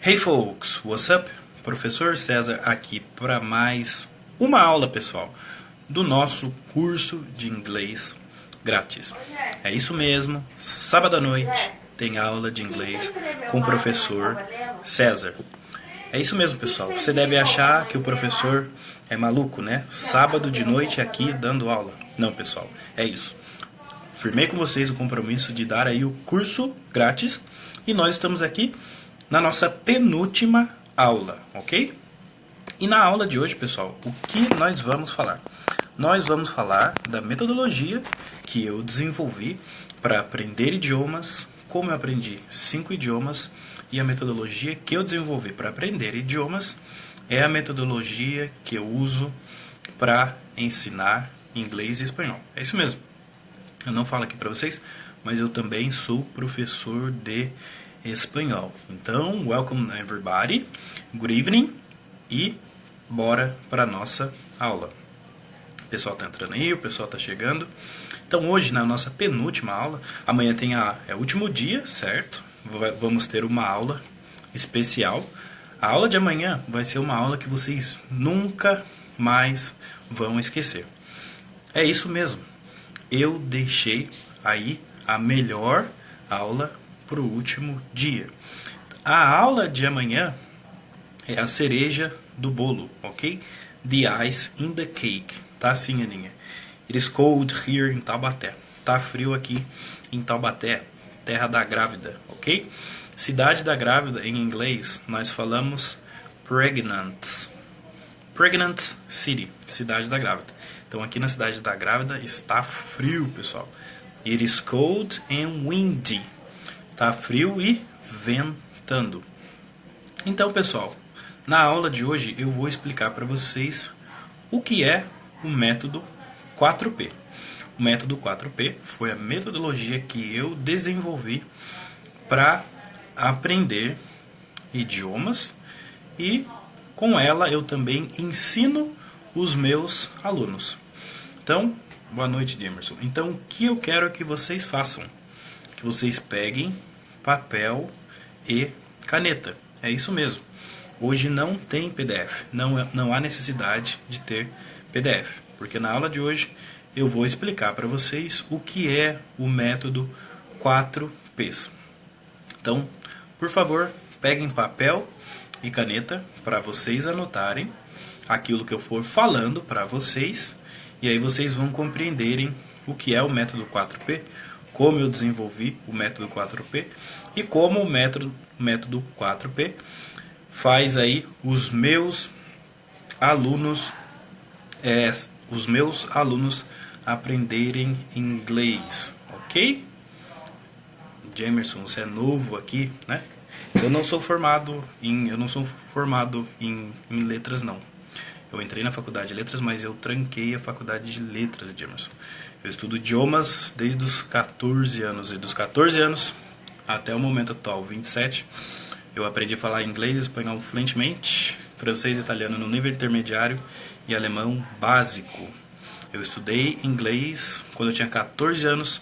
Hey folks, what's up? Professor César aqui para mais uma aula, pessoal, do nosso curso de inglês grátis. É isso mesmo, sábado à noite tem aula de inglês com o professor César. É isso mesmo, pessoal. Você deve achar que o professor é maluco, né? Sábado de noite aqui dando aula. Não, pessoal, é isso. Firmei com vocês o compromisso de dar aí o curso grátis e nós estamos aqui na nossa penúltima aula, ok? E na aula de hoje, pessoal, o que nós vamos falar? Nós vamos falar da metodologia que eu desenvolvi para aprender idiomas, como eu aprendi 5 idiomas, e a metodologia que eu desenvolvi para aprender idiomas é a metodologia que eu uso para ensinar inglês e espanhol. É isso mesmo. Eu não falo aqui para vocês, mas eu também sou professor de espanhol. Então, welcome everybody, good evening e bora para nossa aula. O pessoal tá entrando aí, o pessoal tá chegando. Então, hoje na nossa penúltima aula, amanhã tem é o último dia, certo? Vamos ter uma aula especial. A aula de amanhã vai ser uma aula que vocês nunca mais vão esquecer. É isso mesmo. Eu deixei aí a melhor aula para o último dia. A aula de amanhã é a cereja do bolo, ok? The ice in the cake, tá assim, Aninha? It is cold here in Taubaté. Tá frio aqui em Taubaté, terra da grávida, ok? Cidade da grávida, em inglês, nós falamos pregnant. Pregnant City, cidade da grávida. Então aqui na cidade da grávida está frio, pessoal. It is cold and windy. Tá frio e ventando. Então, pessoal, na aula de hoje eu vou explicar para vocês o que é o método 4P. O método 4P foi a metodologia que eu desenvolvi para aprender idiomas e com ela eu também ensino os meus alunos. Então, boa noite, Emerson. Então, o que eu quero que vocês façam? Que vocês peguem papel e caneta. É isso mesmo. Hoje não tem PDF. Não há necessidade de ter PDF. Porque na aula de hoje eu vou explicar para vocês o que é o método 4Ps. Então, por favor, peguem papel e caneta para vocês anotarem aquilo que eu for falando para vocês. E aí vocês vão compreenderem o que é o método 4P, como eu desenvolvi o método 4P e como o método 4P faz aí os meus alunos aprenderem inglês, ok? Jamerson, você é novo aqui, né? Eu não sou formado em letras, não. Eu entrei na faculdade de letras, mas eu tranquei a faculdade de letras, Jamerson. Eu estudo idiomas desde os 14 anos. E dos 14 anos até o momento atual, 27, eu aprendi a falar inglês e espanhol fluentemente, francês e italiano no nível intermediário e alemão básico. Eu estudei inglês quando eu tinha 14 anos,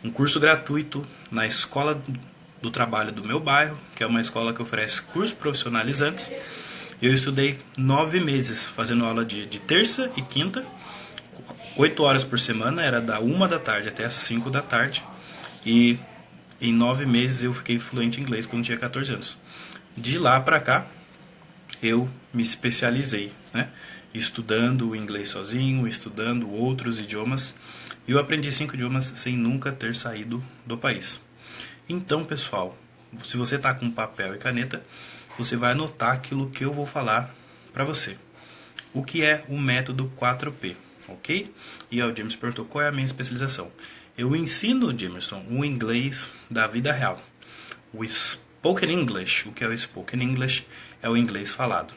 um curso gratuito na Escola do Trabalho do meu bairro, que é uma escola que oferece cursos profissionalizantes. Eu estudei 9 meses, fazendo aula de terça e quinta, 8 horas por semana, era da 1 da tarde até as 5 da tarde. E em 9 meses eu fiquei fluente em inglês quando tinha 14 anos. De lá para cá, eu me especializei, né? Estudando o inglês sozinho, estudando outros idiomas. E eu aprendi 5 idiomas sem nunca ter saído do país. Então, pessoal, se você está com papel e caneta, você vai anotar aquilo que eu vou falar para você. O que é o método 4P, ok? E o James perguntou qual é a minha especialização. Eu ensino, Jamerson, o inglês da vida real. O spoken English, o que é o spoken English, é o inglês falado.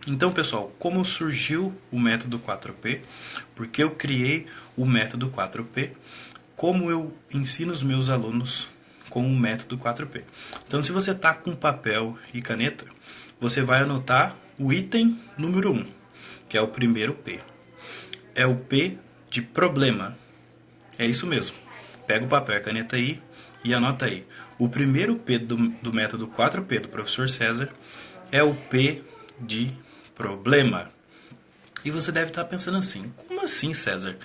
Então, pessoal, como surgiu o método 4P? Porque eu criei o método 4P? Como eu ensino os meus alunos com o método 4P. Então, se você está com papel e caneta, você vai anotar o item número 1, que é o primeiro P. É o P de problema. É isso mesmo. Pega o papel e a caneta aí E anota aí, o primeiro P do método 4P do professor César é o P de problema. E você deve estar pensando assim, como assim, César?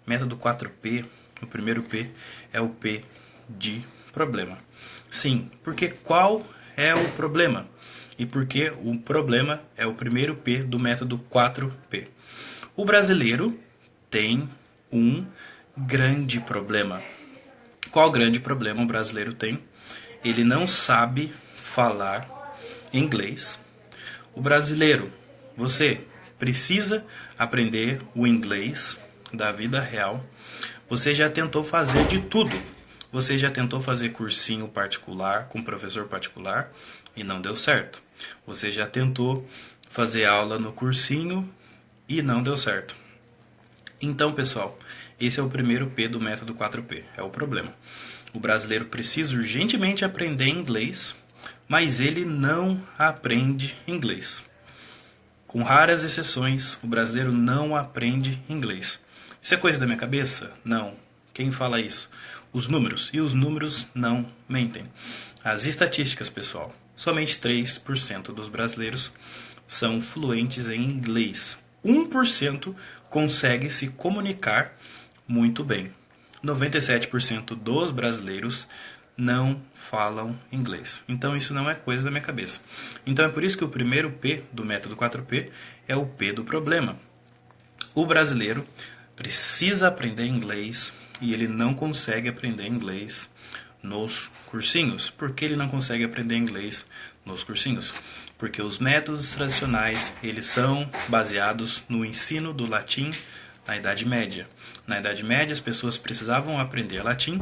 Método 4P, o primeiro P é o P de problema. Sim, porque qual é o problema? E porque o problema é o primeiro P do método 4P. O brasileiro tem um grande problema. Qual grande problema o brasileiro tem? Ele não sabe falar inglês. O brasileiro, você precisa aprender o inglês da vida real. Você já tentou fazer de tudo. Você já tentou fazer cursinho particular com professor particular e não deu certo. Você já tentou fazer aula no cursinho e não deu certo. Então, pessoal, esse é o primeiro P do método 4P, é o problema. O brasileiro precisa urgentemente aprender inglês, mas ele não aprende inglês. Com raras exceções, o brasileiro não aprende inglês. Isso é coisa da minha cabeça? Não. Quem fala isso? Os números. E os números não mentem. As estatísticas, pessoal. Somente 3% dos brasileiros são fluentes em inglês. 1% consegue se comunicar muito bem. 97% dos brasileiros não falam inglês. Então isso não é coisa da minha cabeça. Então é por isso que o primeiro P do método 4P é o P do problema. O brasileiro precisa aprender inglês e ele não consegue aprender inglês nos cursinhos. Por que ele não consegue aprender inglês nos cursinhos? Porque os métodos tradicionais, eles são baseados no ensino do latim na Idade Média. Na Idade Média, as pessoas precisavam aprender latim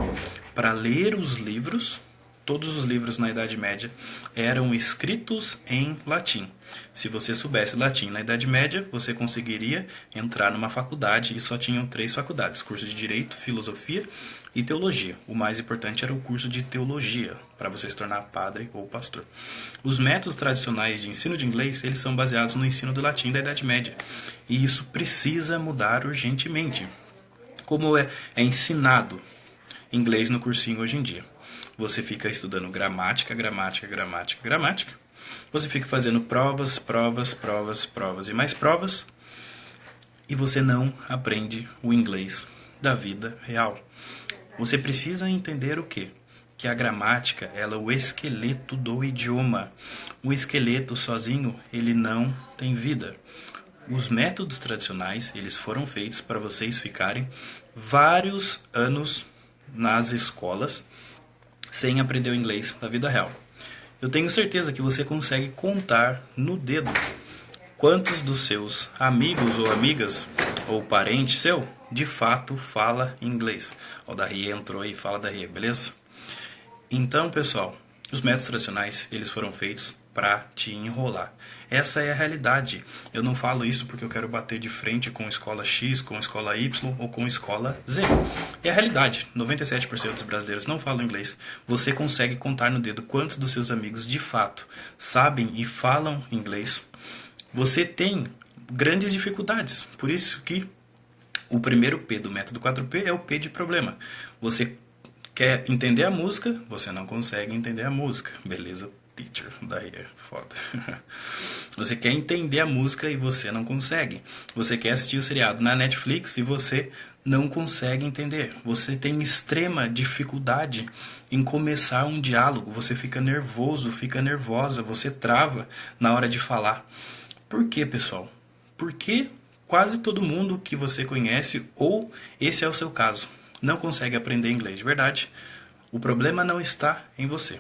para ler os livros. Todos os livros na Idade Média eram escritos em latim. Se você soubesse latim na Idade Média, você conseguiria entrar numa faculdade, e só tinham 3 faculdades: curso de Direito, Filosofia e Teologia. O mais importante era o curso de Teologia, para você se tornar padre ou pastor. Os métodos tradicionais de ensino de inglês, eles são baseados no ensino do latim da Idade Média. E isso precisa mudar urgentemente. Como é ensinado inglês no cursinho hoje em dia? Você fica estudando gramática. Você fica fazendo provas e mais provas. E você não aprende o inglês da vida real. Você precisa entender o quê? Que a gramática, ela é o esqueleto do idioma. O esqueleto sozinho, ele não tem vida. Os métodos tradicionais, eles foram feitos para vocês ficarem vários anos nas escolas sem aprender o inglês na vida real. Eu tenho certeza que você consegue contar no dedo quantos dos seus amigos ou amigas ou parente seu de fato fala inglês. O Darie entrou aí, fala Darie, beleza? Então, pessoal, os métodos tradicionais, eles foram feitos para te enrolar. Essa é a realidade. Eu não falo isso porque eu quero bater de frente com escola X, com escola Y ou com escola Z. É a realidade. 97% dos brasileiros não falam inglês. Você consegue contar no dedo quantos dos seus amigos de fato sabem e falam inglês. Você tem grandes dificuldades. Por isso que o primeiro P do método 4P é o P de problema. Você quer entender a música, você não consegue entender a música. Beleza, teacher, daí é foda. Você quer entender a música e você não consegue. Você quer assistir o seriado na Netflix e você não consegue entender. Você tem extrema dificuldade em começar um diálogo. Você fica nervoso, fica nervosa, você trava na hora de falar. Por quê, pessoal? Porque quase todo mundo que você conhece, ou esse é o seu caso, não consegue aprender inglês de verdade. O problema não está em você.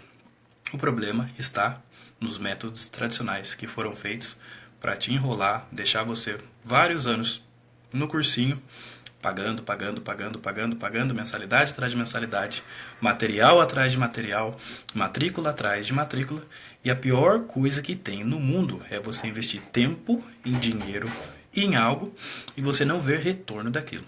O problema está nos métodos tradicionais que foram feitos para te enrolar, deixar você vários anos no cursinho, pagando, mensalidade atrás de mensalidade, material atrás de material, matrícula atrás de matrícula. E a pior coisa que tem no mundo é você investir tempo em dinheiro em algo e você não ver retorno daquilo.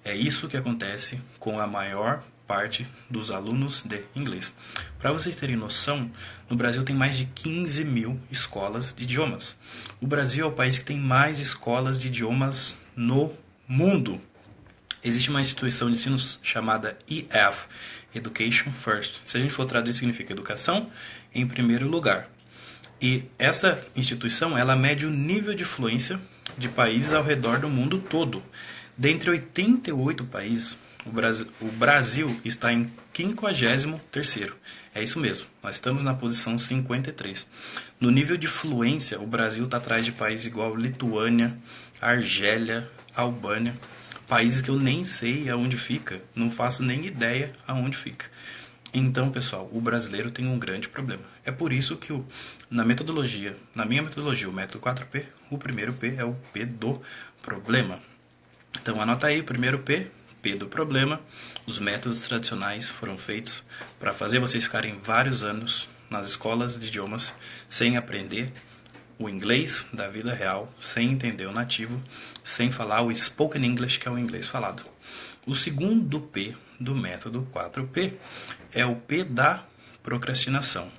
É isso que acontece com a maior parte dos alunos de inglês. Para vocês terem noção, no Brasil tem mais de 15 mil escolas de idiomas. O Brasil é o país que tem mais escolas de idiomas no mundo. Existe uma instituição de ensino chamada EF, Education First. Se a gente for traduzir, significa educação em primeiro lugar. E essa instituição, ela mede o nível de fluência de países ao redor do mundo todo. Dentre 88 países, o Brasil está em 53º. É isso mesmo, nós estamos na posição 53. No nível de fluência, o Brasil está atrás de países igual Lituânia, Argélia, Albânia, países que eu nem sei aonde fica, não faço nem ideia aonde fica. Então, pessoal, o brasileiro tem um grande problema. É por isso que na minha metodologia, o método 4P, o primeiro P é o P do problema. Então, anota aí, o primeiro P, P do problema. Os métodos tradicionais foram feitos para fazer vocês ficarem vários anos nas escolas de idiomas sem aprender o inglês da vida real, sem entender o nativo, sem falar o spoken English, que é o inglês falado. O segundo P do método 4P é o P da procrastinação.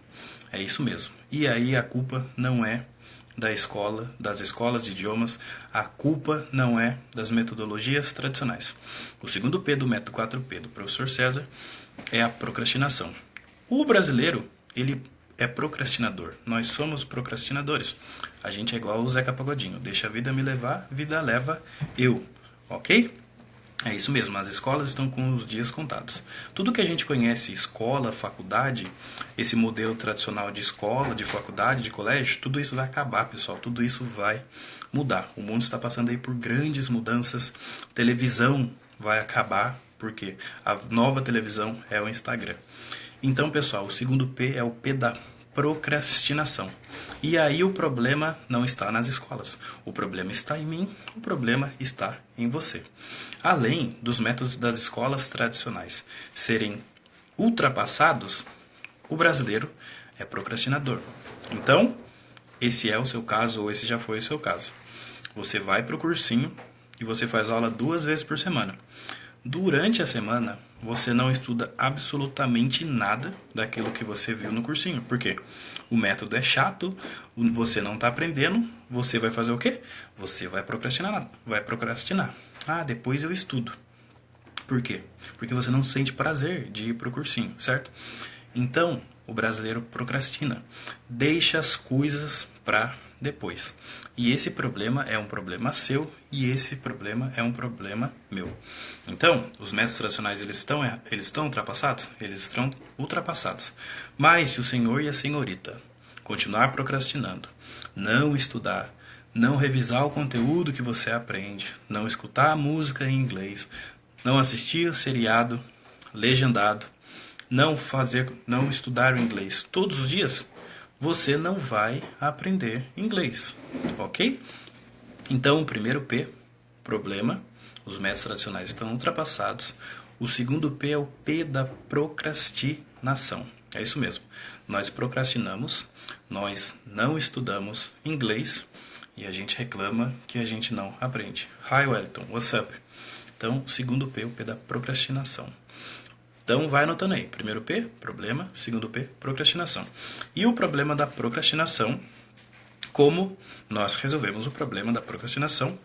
É isso mesmo. E aí a culpa não é das escolas de idiomas, a culpa não é das metodologias tradicionais. O segundo P do método 4P do professor César é a procrastinação. O brasileiro, ele é procrastinador. Nós somos procrastinadores. A gente é igual o Zeca Pagodinho. Deixa a vida me levar, vida leva eu. Ok? É isso mesmo, as escolas estão com os dias contados. Tudo que a gente conhece, escola, faculdade, esse modelo tradicional de escola, de faculdade, de colégio, tudo isso vai acabar, pessoal. Tudo isso vai mudar. O mundo está passando aí por grandes mudanças. Televisão vai acabar, porque a nova televisão é o Instagram. Então, pessoal, o segundo P é o P da procrastinação. E aí o problema não está nas escolas. O problema está em mim, o problema está em você. Além dos métodos das escolas tradicionais serem ultrapassados, o brasileiro é procrastinador. Então, esse é o seu caso ou esse já foi o seu caso. Você vai para o cursinho e você faz aula 2 vezes por semana. Durante a semana, você não estuda absolutamente nada daquilo que você viu no cursinho. Por quê? O método é chato, você não está aprendendo, você vai fazer o quê? Você vai procrastinar. Ah, depois eu estudo. Por quê? Porque você não sente prazer de ir para o cursinho, certo? Então, o brasileiro procrastina. Deixa as coisas para depois. E esse problema é um problema seu e esse problema é um problema meu. Então, os métodos tradicionais eles estão ultrapassados? Eles estão ultrapassados. Mas se o senhor e a senhorita continuar procrastinando, não estudar, não revisar o conteúdo que você aprende, não escutar a música em inglês, não assistir o seriado legendado, não estudar o inglês todos os dias, você não vai aprender inglês, ok? Então, o primeiro P, problema, os métodos tradicionais estão ultrapassados. O segundo P é o P da procrastinação. É isso mesmo. Nós procrastinamos, nós não estudamos inglês e a gente reclama que a gente não aprende. Hi, Wellington, what's up? Então, o segundo P é o P da procrastinação. Então, vai anotando aí. Primeiro P, problema. Segundo P, procrastinação. E o problema da procrastinação, como nós resolvemos o problema da procrastinação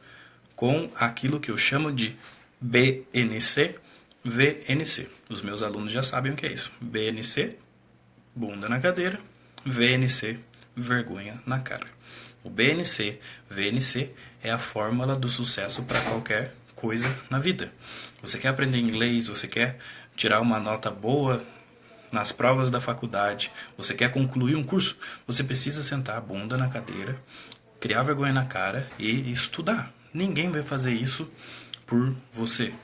com aquilo que eu chamo de BNC, VNC. Os meus alunos já sabem o que é isso. BNC, bunda na cadeira. VNC, vergonha na cara. O BNC, VNC é a fórmula do sucesso para qualquer coisa na vida. Você quer aprender inglês, você quer tirar uma nota boa nas provas da faculdade, você quer concluir um curso, você precisa sentar a bunda na cadeira, criar vergonha na cara e estudar. Ninguém vai fazer isso por você.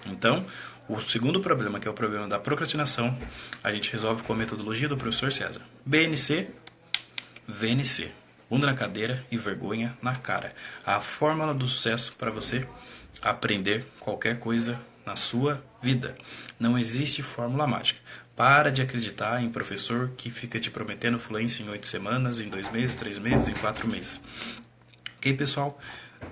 Então, o segundo problema, que é o problema da procrastinação, a gente resolve com a metodologia do professor César. BNC, VNC. Bunda na cadeira e vergonha na cara. A fórmula do sucesso para você aprender qualquer coisa na sua vida. Não existe fórmula mágica. Para de acreditar em professor que fica te prometendo fluência em 8 semanas, em 2 meses, 3 meses, em 4 meses. Ok, pessoal?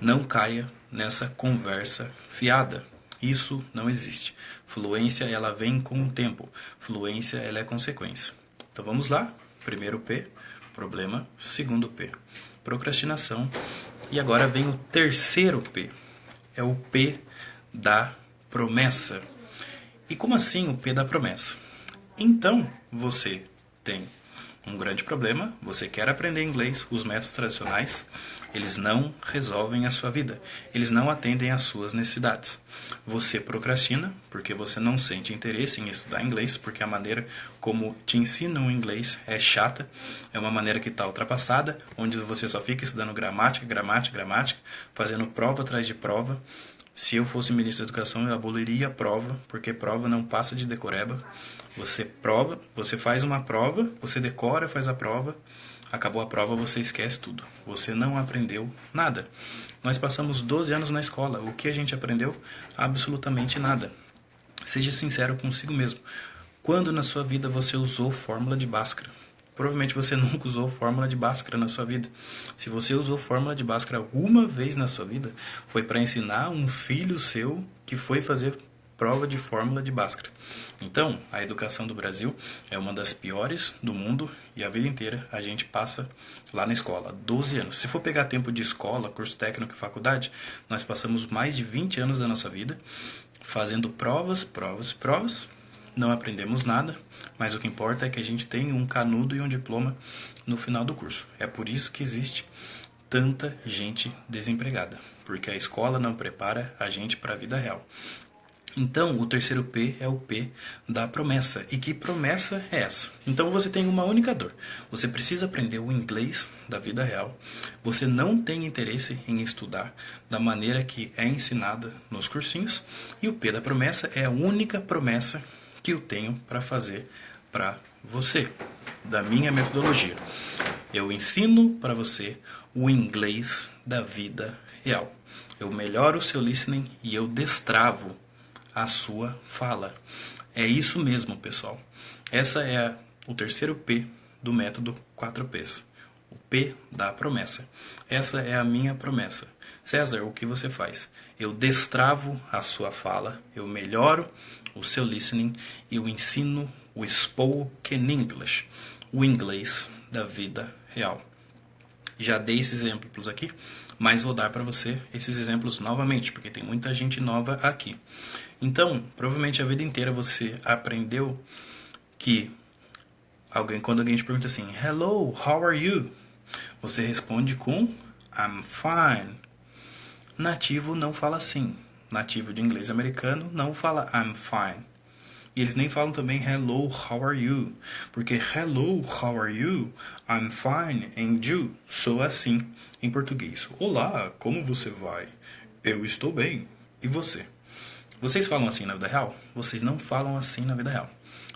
Não caia nessa conversa fiada. Isso não existe. Fluência, ela vem com o tempo. Fluência, ela é consequência. Então vamos lá. Primeiro P, problema. Segundo P, procrastinação. E agora vem o terceiro P. É o P da promessa. E como assim o P da promessa? Então, você tem um grande problema, você quer aprender inglês, os métodos tradicionais, eles não resolvem a sua vida, eles não atendem às suas necessidades. Você procrastina porque você não sente interesse em estudar inglês, porque a maneira como te ensinam o inglês é chata, é uma maneira que está ultrapassada, onde você só fica estudando gramática, fazendo prova atrás de prova. Se eu fosse ministro da Educação, eu aboliria a prova, porque prova não passa de decoreba. Você faz uma prova, você decora, faz a prova, acabou a prova, você esquece tudo. Você não aprendeu nada. Nós passamos 12 anos na escola. O que a gente aprendeu? Absolutamente nada. Seja sincero consigo mesmo. Quando na sua vida você usou fórmula de Bhaskara? Provavelmente você nunca usou fórmula de Bhaskara na sua vida. Se você usou fórmula de Bhaskara alguma vez na sua vida, foi para ensinar um filho seu que foi fazer prova de fórmula de Bhaskara. Então, a educação do Brasil é uma das piores do mundo e a vida inteira a gente passa lá na escola, 12 anos. Se for pegar tempo de escola, curso técnico e faculdade, nós passamos mais de 20 anos da nossa vida fazendo provas, não aprendemos nada, mas o que importa é que a gente tem um canudo e um diploma no final do curso. É por isso que existe tanta gente desempregada, porque a escola não prepara a gente para a vida real. Então, o terceiro P é o P da promessa. E que promessa é essa? Então, você tem uma única dor. Você precisa aprender o inglês da vida real. Você não tem interesse em estudar da maneira que é ensinada nos cursinhos. E o P da promessa é a única promessa que eu tenho para fazer para você, da minha metodologia. Eu ensino para você o inglês da vida real. Eu melhoro o seu listening e eu destravo a sua fala. É isso mesmo, pessoal. Essa é o terceiro P do método 4Ps. O P da promessa. Essa é a minha promessa. César, o que você faz? Eu destravo a sua fala, eu melhoro o seu listening e eu ensino o spoken English, o inglês da vida real. Já dei esses exemplos aqui, mas vou dar para você esses exemplos novamente, porque tem muita gente nova aqui. Então, provavelmente a vida inteira você aprendeu que quando alguém te pergunta assim, hello, how are you? Você responde com I'm fine. Nativo não fala assim. Nativo de inglês americano não fala I'm fine. E eles nem falam também hello, how are you? Porque hello, how are you? I'm fine, and you? Sou assim em português. Olá, como você vai? Eu estou bem. E você? Vocês falam assim na vida real? Vocês não falam assim na vida real.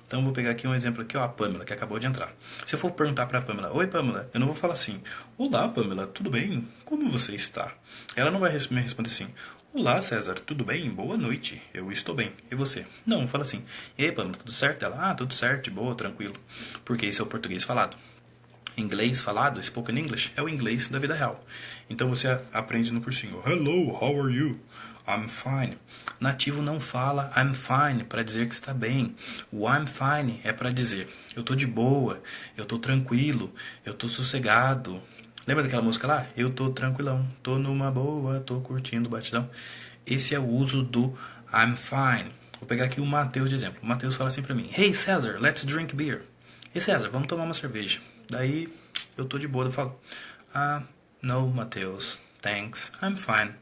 Então, vou pegar aqui um exemplo aqui, ó, a Pamela, que acabou de entrar. Se eu for perguntar para a Pamela, oi Pamela, eu não vou falar assim, olá Pamela, tudo bem? Como você está? Ela não vai me responder assim, olá César, tudo bem? Boa noite, eu estou bem. E você? Não, fala assim, e aí Pamela, tudo certo? Ela, tudo certo, de boa, tranquilo. Porque esse é o português falado. Inglês falado, spoken English, é o inglês da vida real. Então você aprende no cursinho, hello, how are you? I'm fine. Nativo não fala I'm fine para dizer que está bem. O I'm fine é para dizer eu tô de boa, eu tô tranquilo, eu tô sossegado. Lembra daquela música lá? Eu tô tranquilão, tô numa boa, tô curtindo o batidão. Esse é o uso do I'm fine. Vou pegar aqui o Matheus de exemplo. O Matheus fala assim para mim, hey César, let's drink beer. E César, vamos tomar uma cerveja. Daí eu tô de boa, eu falo, no Matheus, thanks, I'm fine.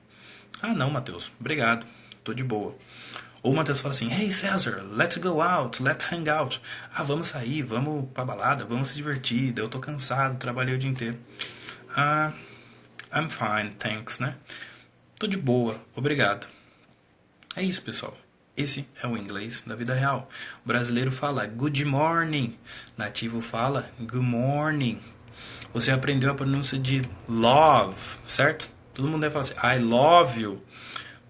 Não, Matheus, obrigado, tô de boa. Ou o Matheus fala assim, hey César, let's go out, let's hang out. Vamos sair, vamos pra balada, vamos se divertir, eu tô cansado, trabalhei o dia inteiro. I'm fine, thanks, né? Tô de boa, obrigado. É isso, pessoal. Esse é o inglês da vida real. O brasileiro fala good morning, nativo fala good morning. Você aprendeu a pronúncia de love, certo? Todo mundo deve falar assim, I love you.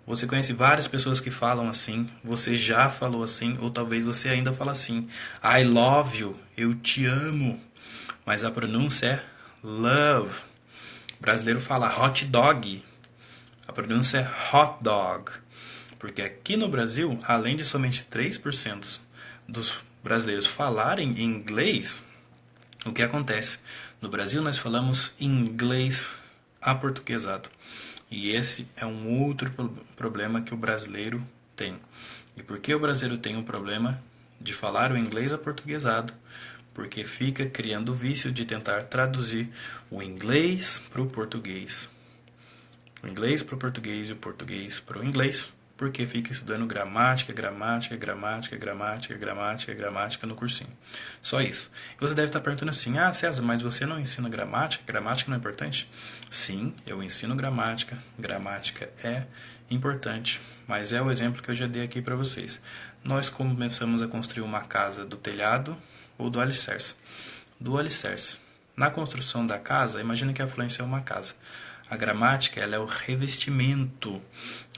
Você conhece várias pessoas que falam assim, você já falou assim, ou talvez você ainda fala assim, I love you, eu te amo. Mas a pronúncia é love. O brasileiro fala hot dog, a pronúncia é hot dog. Porque aqui no Brasil, além de somente 3% dos brasileiros falarem inglês, o que acontece? No Brasil nós falamos inglês aportuguesado. E esse é um outro problema que o brasileiro Tem. E por que o brasileiro tem um problema de falar o inglês aportuguesado? Porque fica criando o vício de tentar traduzir o inglês para o português. O inglês para o português e o português para o inglês. Porque fica estudando gramática no cursinho. Só isso. E você deve estar perguntando assim, César, mas você não ensina gramática? Gramática não é importante? Sim, eu ensino gramática. Gramática é importante, mas é o exemplo que eu já dei aqui para vocês. Nós começamos a construir uma casa do telhado ou do alicerce. Do alicerce. Na construção da casa, imagine que a fluência é uma casa. A gramática, ela é o revestimento,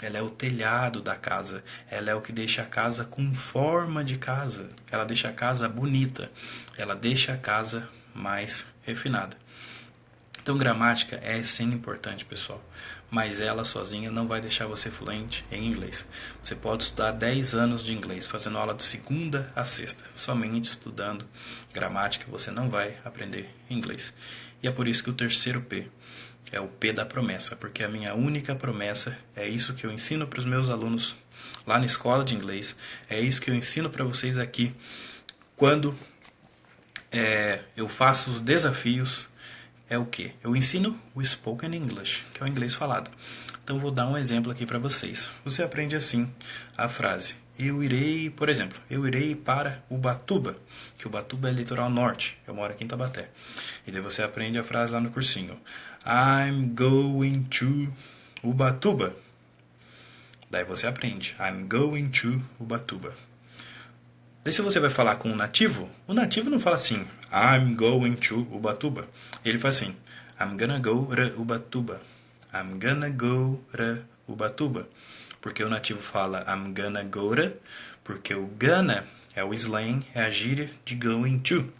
ela é o telhado da casa, ela é o que deixa a casa com forma de casa, ela deixa a casa bonita, ela deixa a casa mais refinada. Então, gramática é sim importante, pessoal, mas ela sozinha não vai deixar você fluente em inglês. Você pode estudar 10 anos de inglês, fazendo aula de segunda a sexta. Somente estudando gramática você não vai aprender inglês. E é por isso que o terceiro P é o P da promessa, porque a minha única promessa é isso que eu ensino para os meus alunos lá na escola de inglês, é isso que eu ensino para vocês aqui quando eu faço os desafios. É o que? Eu ensino o Spoken English, que é o inglês falado. Então vou dar um exemplo aqui para vocês. Você aprende assim a frase: eu irei, por exemplo, eu irei para Ubatuba, que Ubatuba é litoral norte, eu moro aqui em Taubaté. E daí você aprende a frase lá no cursinho: I'm going to Ubatuba. Daí você aprende: I'm going to Ubatuba. Daí se você vai falar com um nativo, o nativo não fala assim: I'm going to Ubatuba. Ele fala assim: I'm gonna go to Ubatuba. I'm gonna go to Ubatuba. Porque o nativo fala I'm gonna go to, porque o gonna é o slang, é a gíria de going to.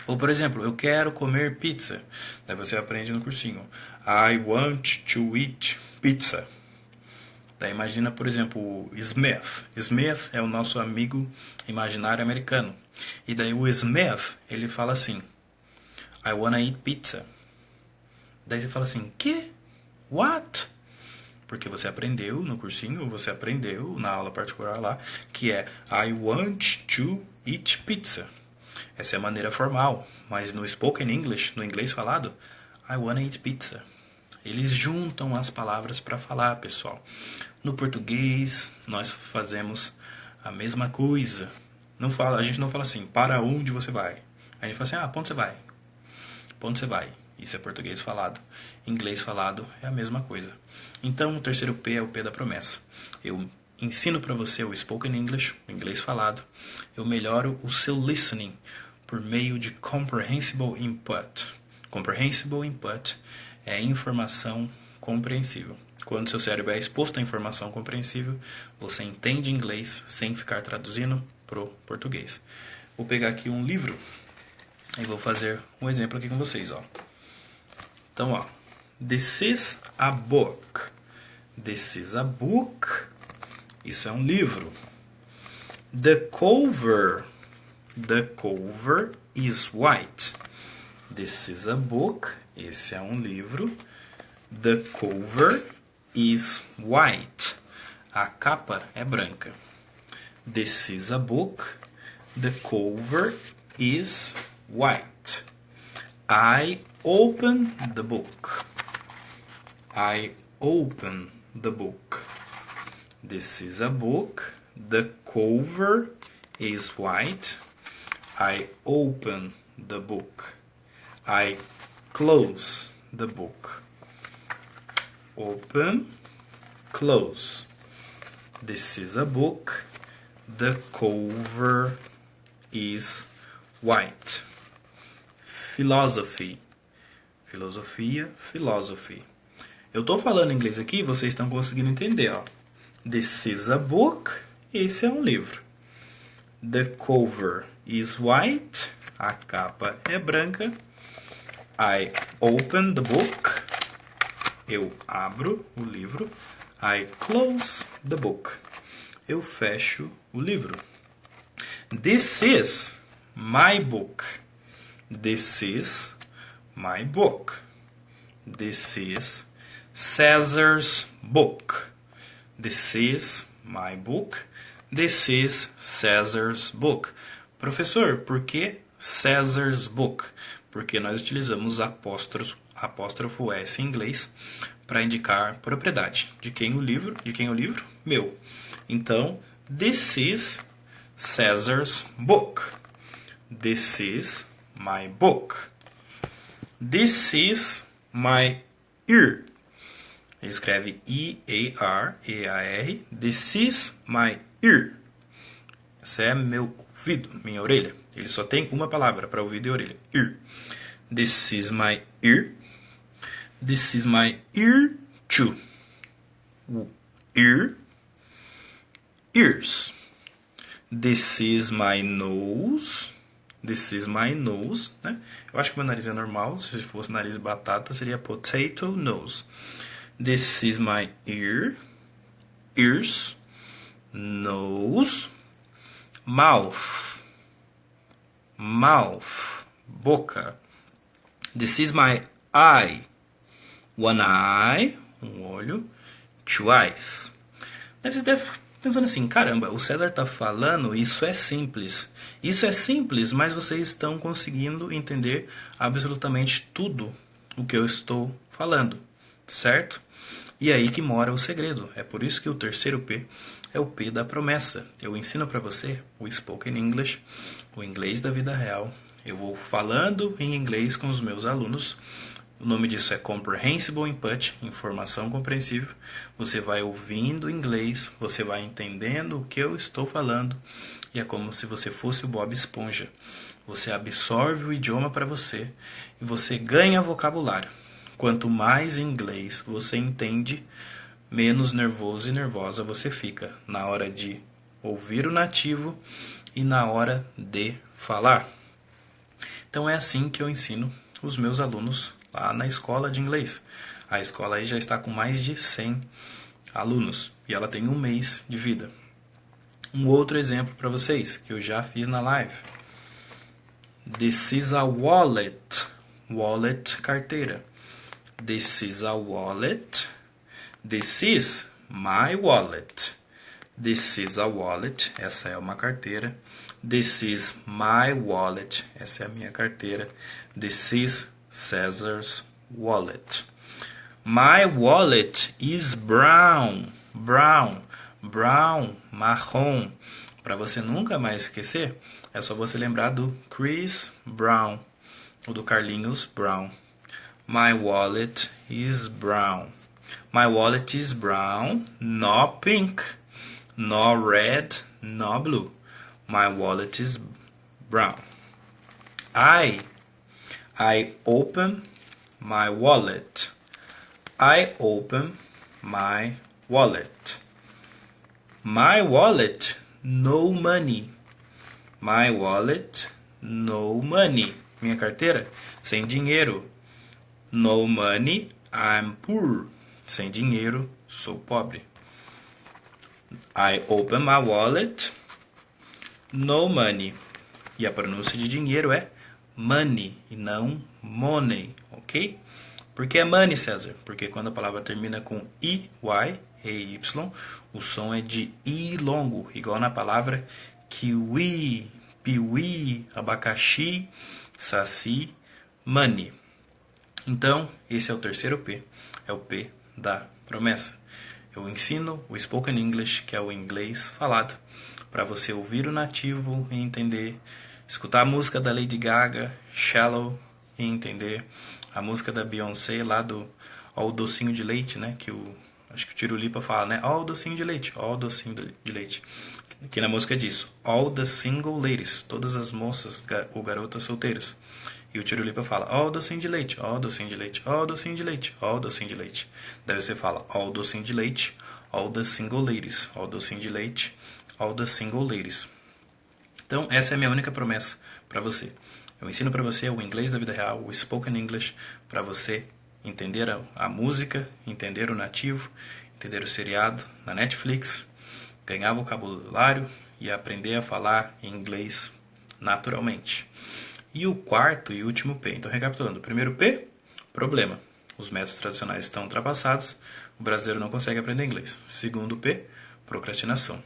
Ou, por exemplo, eu quero comer pizza. Daí você aprende no cursinho: I want to eat pizza. Daí imagina, por exemplo, o Smith. Smith é o nosso amigo imaginário americano. E daí o Smith, ele fala assim: I wanna eat pizza. Daí você fala assim: que? What? Porque você aprendeu no cursinho, você aprendeu na aula particular lá, que é I want to eat pizza. Essa é a maneira formal, mas no spoken English, no inglês falado, I wanna eat pizza. Eles juntam as palavras para falar, pessoal. No português, nós fazemos a mesma coisa. A gente não fala assim, para onde você vai? A gente fala assim, para onde você vai? Para onde você vai? Isso é português falado. Inglês falado é a mesma coisa. Então, o terceiro P é o P da promessa. Eu ensino para você o spoken English, o inglês falado. Eu melhoro o seu listening por meio de comprehensible input. Comprehensible input é informação compreensível. Quando seu cérebro é exposto à informação compreensível, você entende inglês sem ficar traduzindo pro português. Vou pegar aqui um livro e vou fazer um exemplo aqui com vocês, ó. Então, ó, this is a book. This is a book. Isso é um livro. The cover is white. This is a book. Esse é um livro. The cover is white. A capa é branca. This is a book. The cover is white. I open the book. I open the book. This is a book. The cover is white. I open the book. I close the book. Open, close. This is a book. The cover is white. Philosophy. Filosofia, philosophy. Eu estou falando inglês aqui, vocês estão conseguindo entender, ó. This is a book. Esse é um livro. The cover is white. A capa é branca. I open the book. Eu abro o livro. I close the book. Eu fecho o livro. This is my book. This is my book. This is Cesar's book. This is my book. This is Cesar's book. Professor, por que Cesar's book? Porque nós utilizamos apóstrofo S em inglês para indicar propriedade. De quem o livro? De quem o livro? Meu. Então, this is Cesar's book. This is my book. This is my ear. Ele escreve E-A-R, E-A-R. This is my ear. Esse é meu ouvido, minha orelha. Ele só tem uma palavra para ouvido e orelha. Ear. This is my ear. This is my ear too. Ear. Ears. This is my nose. This is my nose, né? Eu acho que meu nariz é normal. Se fosse nariz de batata, seria potato nose. This is my ear. Ears. Nose. Mouth. Mouth. Boca. This is my eye. One eye. Olho. Two eyes. Você deve estar pensando assim, caramba, o César está falando, isso é simples. Isso é simples, mas vocês estão conseguindo entender absolutamente tudo o que eu estou falando, certo? E aí que mora o segredo. É por isso que o terceiro P é o P da promessa. Eu ensino para você o Spoken English, o inglês da vida real. Eu vou falando em inglês com os meus alunos. O nome disso é Comprehensible Input, informação compreensível. Você vai ouvindo inglês, você vai entendendo o que eu estou falando. E é como se você fosse o Bob Esponja. Você absorve o idioma para você e você ganha vocabulário. Quanto mais inglês você entende, menos nervoso e nervosa você fica na hora de ouvir o nativo e na hora de falar. Então é assim que eu ensino os meus alunos lá na escola de inglês. A escola aí já está com mais de 100 alunos e ela tem 1 mês de vida. Um outro exemplo para vocês que eu já fiz na live. This is a wallet. Wallet, carteira. This is a wallet. This is my wallet. This is a wallet. Essa é uma carteira. This is my wallet. Essa é a minha carteira. This is Cesar's wallet. My wallet is brown. Brown. Brown. Marrom. Para você nunca mais esquecer, é só você lembrar do Chris Brown. Ou do Carlinhos Brown. My wallet is brown. My wallet is brown. No pink. No red. No blue. My wallet is brown. I open my wallet. I open my wallet. My wallet, no money. My wallet, no money. Minha carteira, sem dinheiro. No money, I'm poor. Sem dinheiro, sou pobre. I open my wallet. No money. E a pronúncia de dinheiro é money e não money, ok? Por que é money, César? Porque quando a palavra termina com I, Y, E-Y, o som é de I longo, igual na palavra kiwi, piwi, abacaxi, saci, money. Então, esse é o terceiro P, é o P da promessa. Eu ensino o Spoken English, que é o inglês falado, para você ouvir o nativo e entender, escutar a música da Lady Gaga, Shallow, e entender a música da Beyoncé lá do Ó o Docinho de Leite, né? Acho que o Tiro Lipa fala, né? Ó o Docinho de Leite, ó o Docinho de Leite. Que na música diz, All the Single Ladies, todas as moças ou garotas solteiras. E o Tiro Lipa fala, ó o docinho de leite, ó o docinho de leite, ó o docinho de leite, ó o docinho de leite. Daí você fala, ó o docinho de leite, all the single ladies, ó o docinho de leite, all the single ladies. Então, essa é a minha única promessa para você. Eu ensino para você o inglês da vida real, o Spoken English, para você entender a música, entender o nativo, entender o seriado na Netflix, ganhar vocabulário e aprender a falar inglês naturalmente. E o quarto e último P. Então, recapitulando. O primeiro P, problema. Os métodos tradicionais estão ultrapassados. O brasileiro não consegue aprender inglês. Segundo P, procrastinação.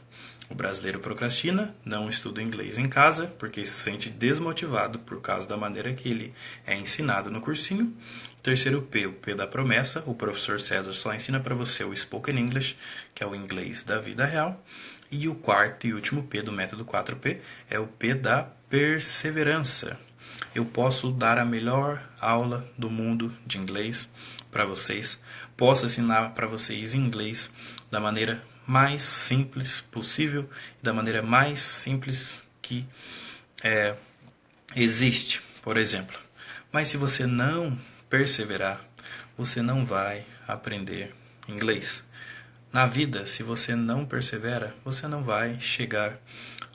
O brasileiro procrastina, não estuda inglês em casa, porque se sente desmotivado por causa da maneira que ele é ensinado no cursinho. Terceiro P, o P da promessa. O professor César só ensina para você o Spoken English, que é o inglês da vida real. E o quarto e último P do método 4P é o P da perseverança. Eu posso dar a melhor aula do mundo de inglês para vocês. Posso ensinar para vocês inglês da maneira mais simples possível, da maneira mais simples que existe, por exemplo. Mas se você não perseverar, você não vai aprender inglês. Na vida, se você não persevera, você não vai chegar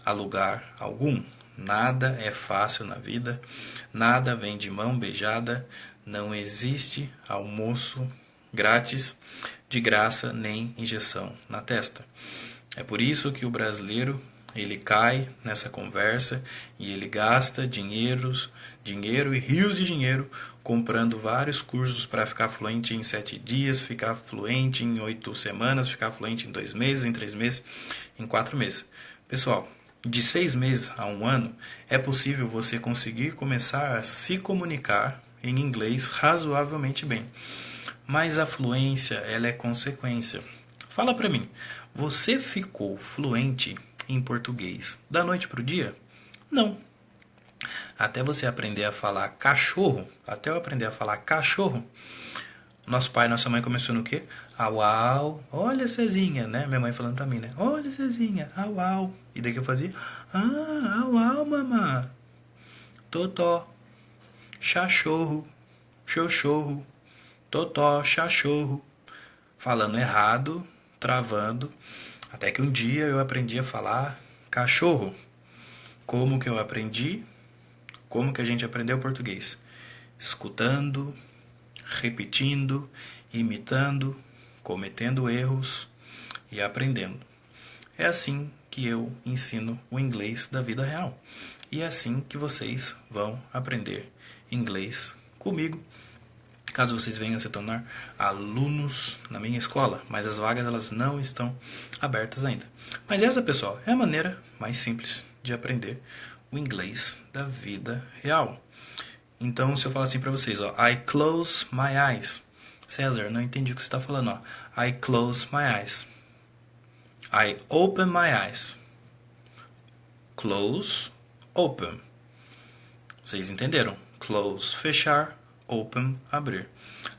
a lugar algum. Nada é fácil na vida, nada vem de mão beijada, não existe almoço grátis, de graça, nem injeção na testa. É por isso que o brasileiro, ele cai nessa conversa e ele gasta dinheiro e rios de dinheiro comprando vários cursos para ficar fluente em 7 dias, ficar fluente em 8 semanas, ficar fluente em 2 meses, em 3 meses, em 4 meses. Pessoal, de 6 meses a 1 ano, é possível você conseguir começar a se comunicar em inglês razoavelmente bem. Mas a fluência, ela é consequência. Fala pra mim, você ficou fluente em português da noite pro dia? Não. Até você aprender a falar cachorro, até eu aprender a falar cachorro, nosso pai e nossa mãe começou no quê? Au, au, olha Cezinha, né? Minha mãe falando pra mim, né? Olha Cezinha, au, au. E daí que eu fazia? Ah, au, au, mamã. Totó, chachorro, xoxorro. Totó, cachorro, falando errado, travando, até que um dia eu aprendi a falar cachorro. Como que eu aprendi? Como que a gente aprendeu português? Escutando, repetindo, imitando, cometendo erros e aprendendo. É assim que eu ensino o inglês da vida real. E é assim que vocês vão aprender inglês comigo, caso vocês venham se tornar alunos na minha escola, mas as vagas elas não estão abertas ainda. Mas essa, pessoal, é a maneira mais simples de aprender o inglês da vida real. Então, se eu falar assim para vocês, ó, I close my eyes. César, não entendi o que você está falando, ó. I close my eyes. I open my eyes. Close, open. Vocês entenderam? Close, fechar. Open, abrir.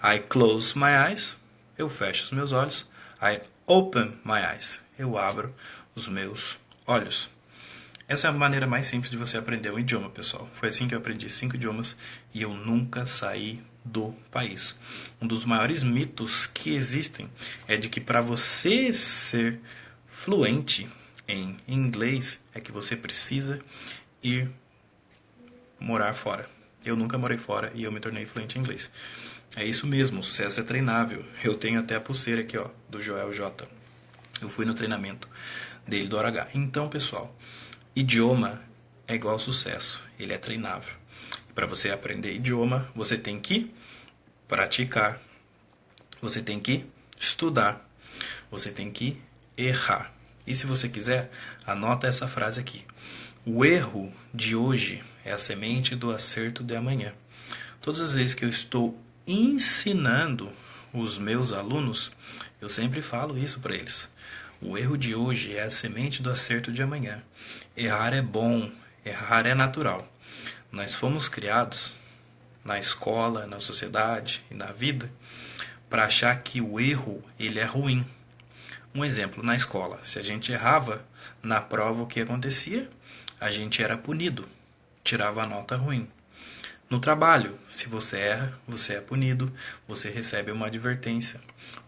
I close my eyes. Eu fecho os meus olhos. I open my eyes. Eu abro os meus olhos. Essa é a maneira mais simples de você aprender um idioma, pessoal. Foi assim que eu aprendi 5 idiomas e eu nunca saí do país. Um dos maiores mitos que existem é de que para você ser fluente em inglês é que você precisa ir morar fora. Eu nunca morei fora e eu me tornei fluente em inglês. É isso mesmo, o sucesso é treinável. Eu tenho até a pulseira aqui, ó, do Joel J. Eu fui no treinamento dele do RH. Então, pessoal, idioma é igual ao sucesso, ele é treinável. Para você aprender idioma, você tem que praticar, você tem que estudar, você tem que errar. E se você quiser, anota essa frase aqui. O erro de hoje é a semente do acerto de amanhã. Todas as vezes que eu estou ensinando os meus alunos, eu sempre falo isso para eles. O erro de hoje é a semente do acerto de amanhã. Errar é bom, errar é natural. Nós fomos criados na escola, na sociedade e na vida para achar que o erro ele é ruim. Um exemplo, na escola, se a gente errava na prova, o que acontecia? A gente era punido, tirava a nota ruim. No trabalho, se você erra, você é punido, você recebe uma advertência.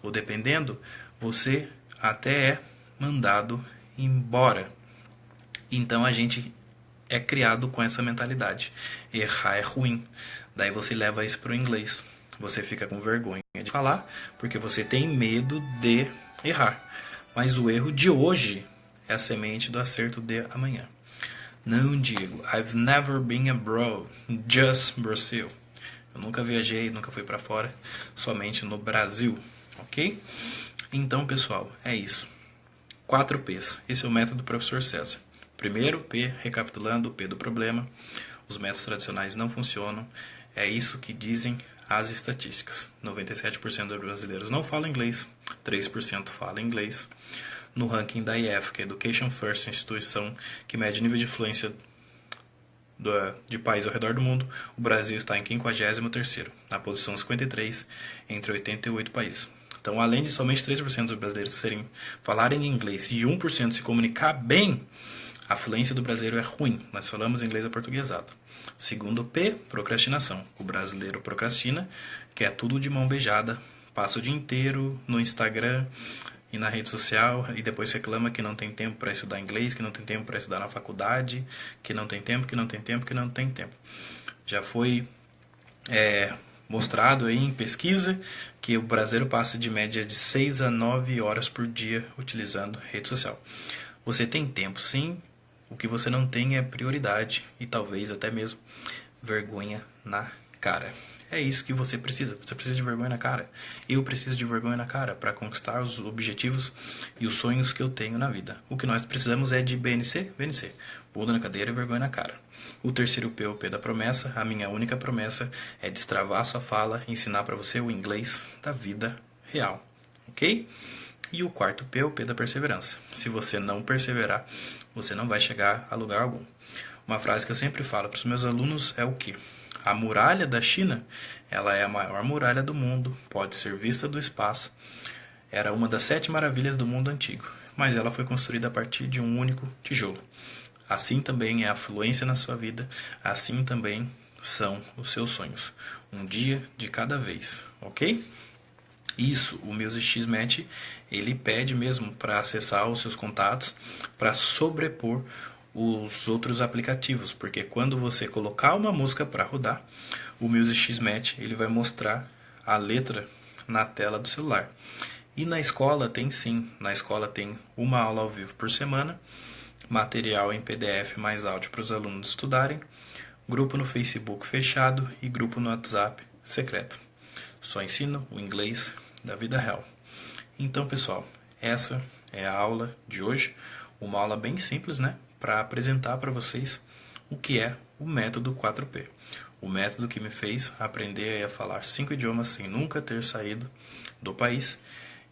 Ou dependendo, você até é mandado embora. Então a gente é criado com essa mentalidade. Errar é ruim. Daí você leva isso para o inglês. Você fica com vergonha de falar, porque você tem medo de errar. Mas o erro de hoje é a semente do acerto de amanhã. Não, Diego, I've never been abroad, just Brazil. Eu nunca viajei, nunca fui para fora, somente no Brasil, ok? Então, pessoal, é isso. 4 P's. Esse é o método do professor César. Primeiro, P, recapitulando, o P do problema. Os métodos tradicionais não funcionam. É isso que dizem as estatísticas. 97% dos brasileiros não falam inglês, 3% falam inglês. No ranking da IF, que é Education First, instituição que mede nível de influência de países ao redor do mundo, o Brasil está em 53º, na posição 53 entre 88 países. Então, além de somente 3% dos brasileiros falarem inglês e 1% se comunicar bem, a fluência do brasileiro é ruim. Nós falamos inglês aportuguesado. Segundo P, procrastinação. O brasileiro procrastina, quer tudo de mão beijada, passa o dia inteiro no Instagram e na rede social e depois reclama que não tem tempo para estudar inglês, que não tem tempo para estudar na faculdade, que não tem tempo. Já foi mostrado aí em pesquisa que o brasileiro passa de média de 6 a 9 horas por dia utilizando rede social. Você tem tempo, sim. O que você não tem é prioridade e talvez até mesmo vergonha na cara. É isso que você precisa. Você precisa de vergonha na cara. Eu preciso de vergonha na cara para conquistar os objetivos e os sonhos que eu tenho na vida. O que nós precisamos é de BNC, VNC. Bunda na cadeira e vergonha na cara. O terceiro P, o P da promessa. A minha única promessa é destravar sua fala e ensinar para você o inglês da vida real. Ok? E o quarto P, o P da perseverança. Se você não perseverar, você não vai chegar a lugar algum. Uma frase que eu sempre falo para os meus alunos é o quê? A muralha da China, ela é a maior muralha do mundo, pode ser vista do espaço. Era uma das 7 maravilhas do mundo antigo, mas ela foi construída a partir de um único tijolo. Assim também é a fluência na sua vida, assim também são os seus sonhos. Um dia de cada vez, ok? Isso, o Music X-Match, ele pede mesmo para acessar os seus contatos, para sobrepor os outros aplicativos, porque quando você colocar uma música para rodar, o Music X-Match ele vai mostrar a letra na tela do celular. E na escola tem sim, na escola tem uma aula ao vivo por semana, material em PDF mais áudio para os alunos estudarem, grupo no Facebook fechado e grupo no WhatsApp secreto. Só ensino o inglês da vida real. Então, pessoal, essa é a aula de hoje, uma aula bem simples, né, para apresentar para vocês o que é o método 4P. O método que me fez aprender a falar 5 idiomas sem nunca ter saído do país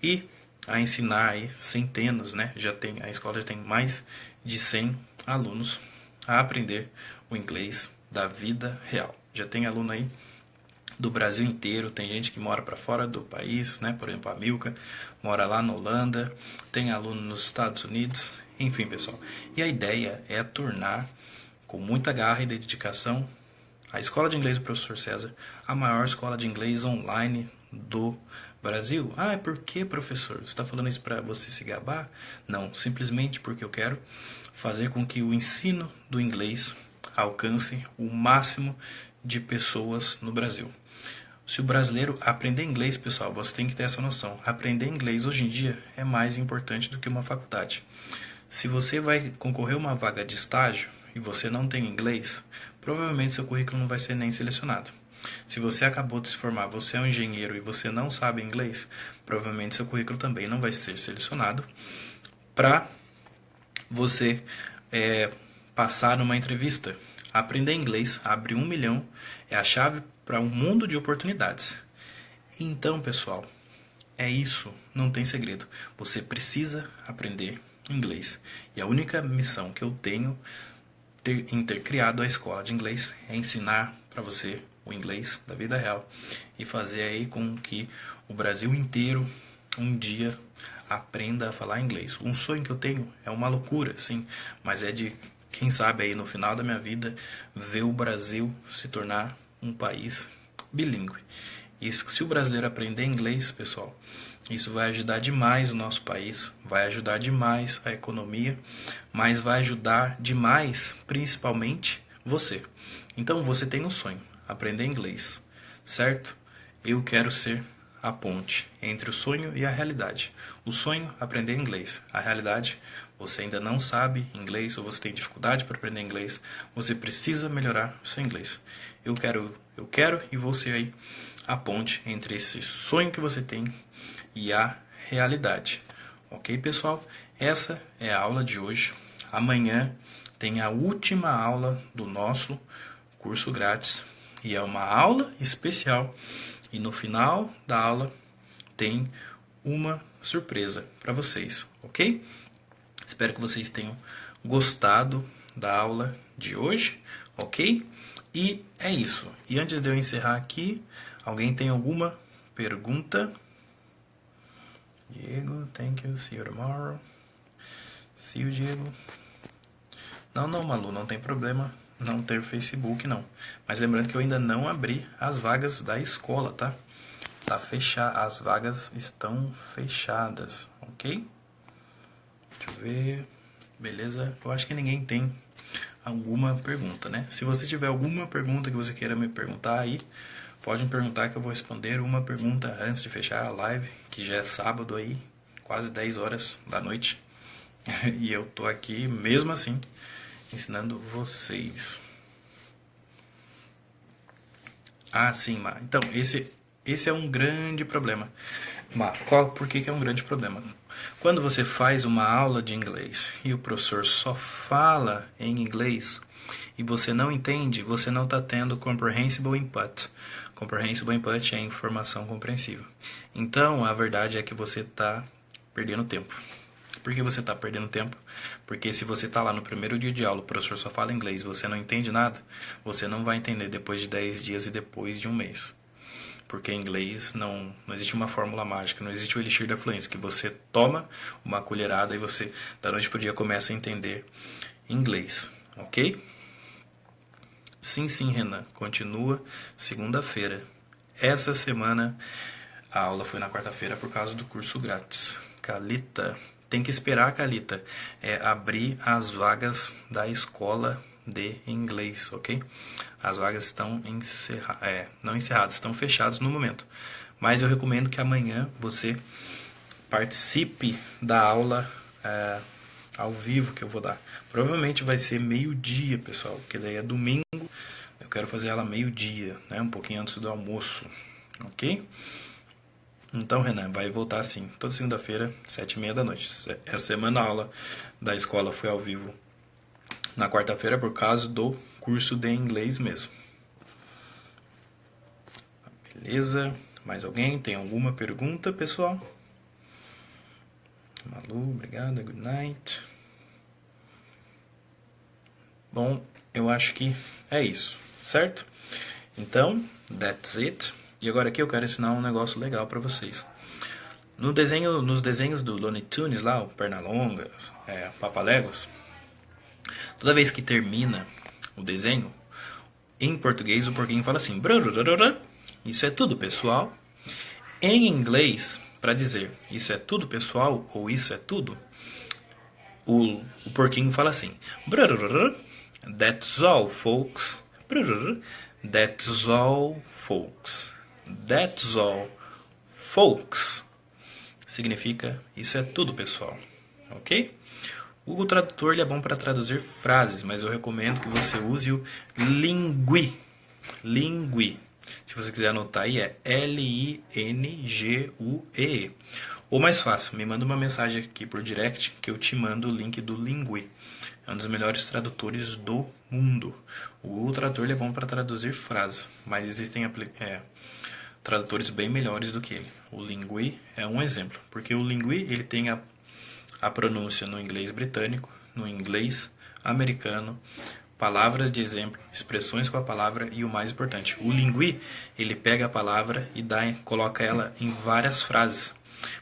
e a ensinar aí centenas, né? A escola já tem mais de 100 alunos a aprender o inglês da vida real. Já tem aluno aí do Brasil inteiro, tem gente que mora para fora do país, né? Por exemplo, a Milka mora lá na Holanda, tem aluno nos Estados Unidos, enfim, pessoal. E a ideia é tornar, com muita garra e dedicação, a Escola de Inglês do Professor César a maior escola de inglês online do Brasil. Ah, por que, professor? Você está falando isso para você se gabar? Não, simplesmente porque eu quero fazer com que o ensino do inglês alcance o máximo de pessoas no Brasil. Se o brasileiro aprender inglês, pessoal, você tem que ter essa noção. Aprender inglês hoje em dia é mais importante do que uma faculdade. Se você vai concorrer a uma vaga de estágio e você não tem inglês, provavelmente seu currículo não vai ser nem selecionado. Se você acabou de se formar, você é um engenheiro e você não sabe inglês, provavelmente seu currículo também não vai ser selecionado para você passar numa entrevista. Aprender inglês abre 1 milhão, é a chave para um mundo de oportunidades. Então, pessoal, é isso, não tem segredo. Você precisa aprender inglês. E a única missão que eu tenho em ter criado a escola de inglês é ensinar para você o inglês da vida real e fazer aí com que o Brasil inteiro um dia aprenda a falar inglês. Um sonho que eu tenho é uma loucura, sim, mas é de, quem sabe aí no final da minha vida, ver o Brasil se tornar um país bilíngue. E se o brasileiro aprender inglês, pessoal, isso vai ajudar demais o nosso país, vai ajudar demais a economia, mas vai ajudar demais, principalmente, você. Então você tem um sonho, aprender inglês, certo? Eu quero ser a ponte entre o sonho e a realidade. O sonho, aprender inglês. A realidade, você ainda não sabe inglês ou você tem dificuldade para aprender inglês, você precisa melhorar o seu inglês. Eu quero e vou ser aí a ponte entre esse sonho que você tem e a realidade. Ok, pessoal? essa é a aula de hoje. Amanhã tem a última aula do nosso curso grátis. E é uma aula especial. E no final da aula tem uma surpresa para vocês, ok? Espero que vocês tenham gostado da aula de hoje, ok? E é isso. E antes de eu encerrar aqui, alguém tem alguma pergunta? Diego, thank you. See you tomorrow. See you, Diego. Não, Malu, não tem problema não ter Facebook, não. Mas lembrando que eu ainda não abri as vagas da escola, tá? Tá fechado, as vagas estão fechadas, ok? Deixa eu ver. Beleza? Eu acho que ninguém tem alguma pergunta, né? Se você tiver alguma pergunta que você queira me perguntar aí, pode me perguntar que eu vou responder uma pergunta antes de fechar a live, que já é sábado aí, quase 10 horas da noite. E eu tô aqui mesmo assim, ensinando vocês. Ah, sim, Má. Então, esse é um grande problema. Mas por que é um grande problema? Quando você faz uma aula de inglês e o professor só fala em inglês e você não entende, você não está tendo comprehensible input. Comprehensible input é informação compreensível. Então, a verdade é que você está perdendo tempo. Por que você está perdendo tempo? Porque se você está lá no primeiro dia de aula, o professor só fala inglês, você não entende nada, você não vai entender depois de 10 dias e depois de um mês. Porque em inglês não existe uma fórmula mágica, não existe o elixir da fluência, que você toma uma colherada e você, da noite para o dia, começa a entender inglês, ok? Sim, Renan, continua segunda-feira. Essa semana, a aula foi na quarta-feira por causa do curso grátis. Calita, tem que esperar, Calita, abrir as vagas da escola de inglês, ok? As vagas estão não encerradas, estão fechadas no momento. Mas eu recomendo que amanhã você participe da aula ao vivo que eu vou dar. Provavelmente vai ser meio-dia, pessoal, porque daí é domingo. Eu quero fazer ela meio-dia, né? Um pouquinho antes do almoço, ok? Então, Renan, vai voltar assim, toda segunda-feira, 7h30 da noite. Essa semana a aula da escola foi ao vivo na quarta-feira por causa do curso de inglês mesmo. Beleza? Mais alguém? Tem alguma pergunta, pessoal? Malu, obrigado. Good night. Bom, eu acho que é isso, certo? Então, that's it. E agora aqui eu quero ensinar um negócio legal para vocês. Nos desenhos do Looney Tunes lá, o Pernalongas, Papaléguas, toda vez que termina o desenho, em português o porquinho fala assim: isso é tudo, pessoal. Em inglês, para dizer isso é tudo, pessoal, ou isso é tudo, o porquinho fala assim: that's all, folks. That's all, folks. That's all, folks. Significa isso é tudo, pessoal. Ok? O Google Tradutor ele é bom para traduzir frases, mas eu recomendo que você use o Lingui. Lingui. Se você quiser anotar aí é Lingue. Ou mais fácil, me manda uma mensagem aqui por direct que eu te mando o link do Lingui. É um dos melhores tradutores do mundo. O Google Tradutor ele é bom para traduzir frases, mas existem tradutores bem melhores do que ele. O Lingui é um exemplo, porque o Lingui ele tem a pronúncia no inglês britânico, no inglês americano, palavras de exemplo, expressões com a palavra e o mais importante, o Lingui ele pega a palavra e coloca ela em várias frases,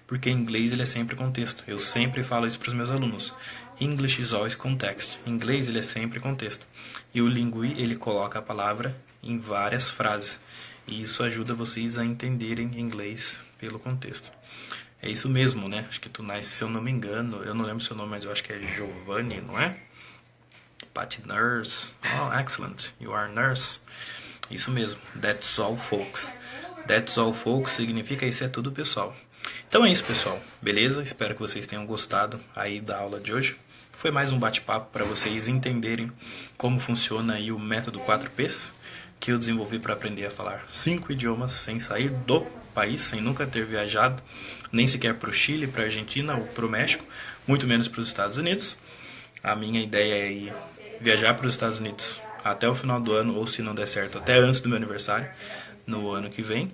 porque em inglês ele é sempre contexto. Eu sempre falo isso para os meus alunos. English is always context. Em inglês ele é sempre contexto. E o Lingui ele coloca a palavra em várias frases. E isso ajuda vocês a entenderem inglês pelo contexto. É isso mesmo, né? Acho que tu nasce, se eu não me engano, eu não lembro seu nome, mas eu acho que é Giovanni, não é? Patty Nurse. Oh, excellent. You are nurse. Isso mesmo. That's all, folks. That's all, folks significa isso é tudo, pessoal. Então é isso, pessoal. Beleza? Espero que vocês tenham gostado aí da aula de hoje. Foi mais um bate-papo para vocês entenderem como funciona aí o método 4Ps, que eu desenvolvi para aprender a falar 5 idiomas sem sair do país, sem nunca ter viajado, nem sequer para o Chile, para a Argentina ou para o México, muito menos para os Estados Unidos. A minha ideia é ir viajar para os Estados Unidos até o final do ano, ou se não der certo, até antes do meu aniversário, no ano que vem.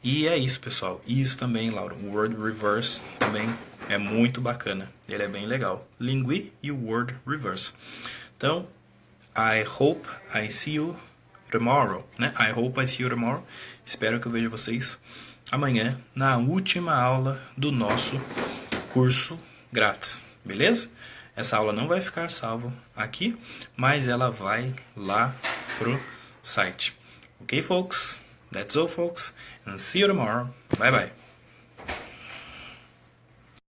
E é isso, pessoal. Isso também, Laura, o Word Reverse também é muito bacana. Ele é bem legal. Lingui e o Word Reverse. Então, I hope I see you tomorrow, né? I hope I see you tomorrow. Espero que eu veja vocês amanhã na última aula do nosso curso grátis, beleza? Essa aula não vai ficar salva aqui, mas ela vai lá pro site. Ok, folks? That's all, folks, and see you tomorrow. Bye bye.